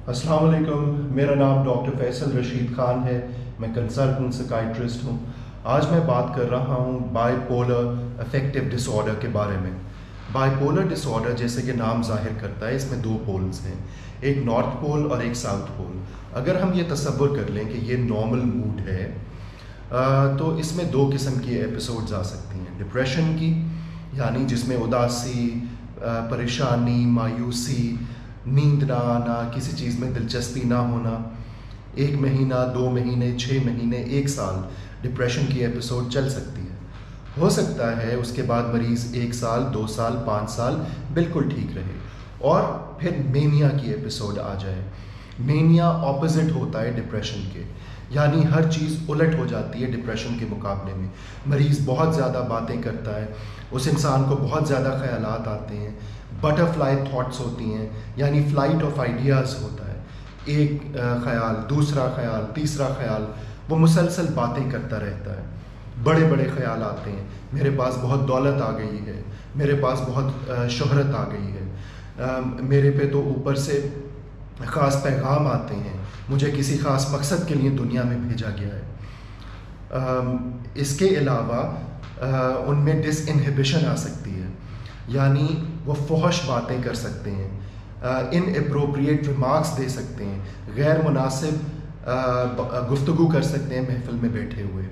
السلام علیکم، میرا نام ڈاکٹر فیصل رشید خان ہے۔ میں کنسلٹنٹ سائکائٹرسٹ ہوں۔ آج میں بات کر رہا ہوں bipolar affective disorder کے بارے میں۔ بائی پولر ڈس آرڈر جیسے کہ نام ظاہر کرتا ہے، اس میں دو پولز ہیں، ایک نارتھ پول اور ایک ساؤتھ پول۔ اگر ہم یہ تصور کر لیں کہ یہ نارمل موڈ ہے تو اس میں دو قسم کی ایپیسوڈز آ سکتی ہیں۔ ڈپریشن کی، یعنی جس میں اداسی، پریشانی، مایوسی، نیند نہ آنا، کسی چیز میں دلچسپی نہ ہونا، 1 مہینہ، 2 مہینے، 6 مہینے، 1 سال ڈپریشن کی ایپیسوڈ چل سکتی ہے۔ ہو سکتا ہے اس کے بعد مریض 1 سال، 2 سال، 5 سال بالکل ٹھیک رہے اور پھر مینیا کی ایپیسوڈ آ جائے۔ مینیا اپوزٹ ہوتا ہے ڈپریشن کے، یعنی ہر چیز الٹ ہو جاتی ہے ڈپریشن کے مقابلے میں۔ مریض بہت زیادہ باتیں کرتا ہے، اس انسان کو بہت زیادہ خیالات آتے ہیں، بٹر فلائی تھاٹس ہوتی ہیں، یعنی فلائٹ آف آئیڈیاز ہوتا ہے۔ ایک خیال، دوسرا خیال، تیسرا خیال، وہ مسلسل باتیں کرتا رہتا ہے۔ بڑے بڑے خیال آتے ہیں، میرے پاس بہت دولت آ گئی ہے، میرے پاس بہت شہرت آ گئی ہے، میرے پہ تو اوپر سے خاص پیغام آتے ہیں، مجھے کسی خاص مقصد کے لیے دنیا میں بھیجا گیا ہے۔ اس کے علاوہ ان میں ڈس انہیبیشن آ سکتی ہے، یعنی وہ فحش باتیں کر سکتے ہیں، ان اپروپریٹ ریمارکس دے سکتے ہیں، غیر مناسب گفتگو کر سکتے ہیں محفل میں بیٹھے ہوئے،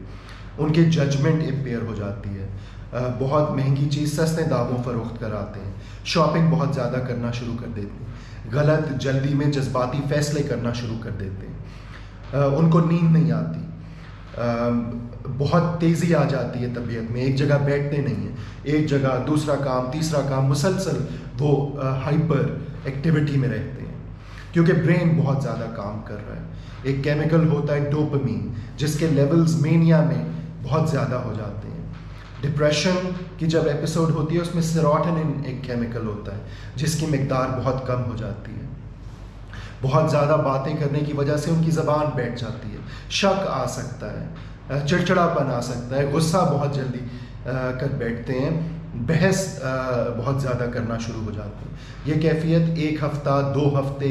ان کے ججمنٹ امپیئر ہو جاتی ہے، بہت مہنگی چیز سستے داموں فروخت کراتے ہیں، شاپنگ بہت زیادہ کرنا شروع کر دیتے ہیں، غلط جلدی میں جذباتی فیصلے کرنا شروع کر دیتے ہیں، ان کو نیند نہیں آتی، بہت تیزی آ جاتی ہے طبیعت میں، ایک جگہ بیٹھتے نہیں ہیں، ایک جگہ دوسرا کام تیسرا کام، مسلسل وہ ہائپر ایکٹیویٹی میں رہتے ہیں کیونکہ برین بہت زیادہ کام کر رہا ہے۔ ایک کیمیکل ہوتا ہے ڈوپامین، جس کے لیولز مینیا میں بہت زیادہ ہو جاتے ہیں۔ ڈپریشن کی جب ایپیسوڈ ہوتی ہے اس میں سیروٹونن ایک کیمیکل ہوتا ہے جس کی مقدار بہت کم ہو جاتی ہے۔ بہت زیادہ باتیں کرنے کی وجہ سے ان کی زبان بیٹھ جاتی ہے، شک آ سکتا ہے، چڑچڑاپن آ سکتا ہے، غصہ بہت جلدی کر بیٹھتے ہیں، بحث بہت زیادہ کرنا شروع ہو جاتی ہے۔ یہ کیفیت 1 ہفتہ، 2 ہفتے،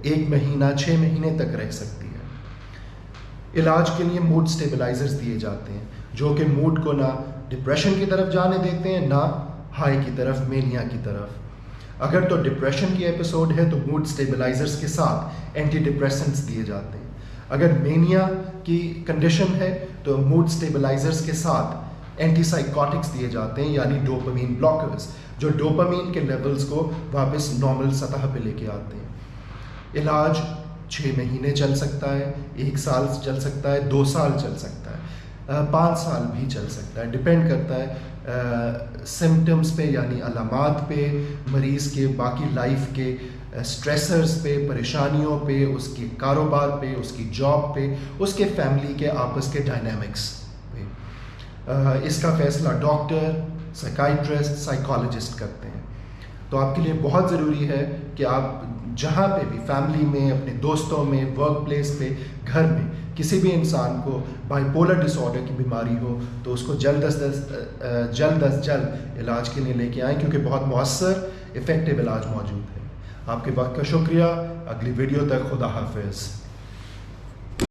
1 مہینہ، 6 مہینے تک رہ سکتی ہے۔ علاج کے لیے موڈ سٹیبلائزرز دیے جاتے ہیں جو کہ موڈ کو نہ ڈپریشن کی طرف جانے دیتے ہیں نہ ہائی کی طرف، مینیا کی طرف۔ اگر تو ڈپریشن کی ایپیسوڈ ہے تو موڈ سٹیبلائزرز کے ساتھ اینٹی ڈپریسنٹس دیے جاتے ہیں۔ اگر مینیا کی کنڈیشن ہے تو موڈ سٹیبلائزرز کے ساتھ اینٹی سائیکوٹکس دیے جاتے ہیں، یعنی ڈوپامین بلاکرز، جو ڈوپامین کے لیولز کو واپس نارمل سطح پہ لے کے آتے ہیں۔ علاج 6 مہینے چل سکتا ہے، 1 سال چل سکتا ہے، 2 سال چل سکتا ہے، 5 سال بھی چل سکتا ہے، ڈپینڈ کرتا ہے سمٹمز پہ، یعنی علامات پہ، مریض کے باقی لائف کے سٹریسرز پہ، پریشانیوں پہ، اس کے کاروبار پہ، اس کی جاب پہ، اس کے فیملی کے آپس کے ڈائنامکس پہ۔ اس کا فیصلہ ڈاکٹر، سائیکائٹرسٹ، سائیکالوجسٹ کرتے ہیں۔ تو آپ کے لیے بہت ضروری ہے کہ آپ جہاں پہ بھی، فیملی میں، اپنے دوستوں میں، ورک پلیس پہ، گھر میں، کسی بھی انسان کو بائی پولر ڈس آرڈر کی بیماری ہو تو اس کو جلد از جلد علاج کے لیے لے کے آئیں، کیونکہ بہت مؤثر افیکٹو علاج موجود ہے۔ آپ کے وقت کا شکریہ، اگلی ویڈیو تک خدا حافظ۔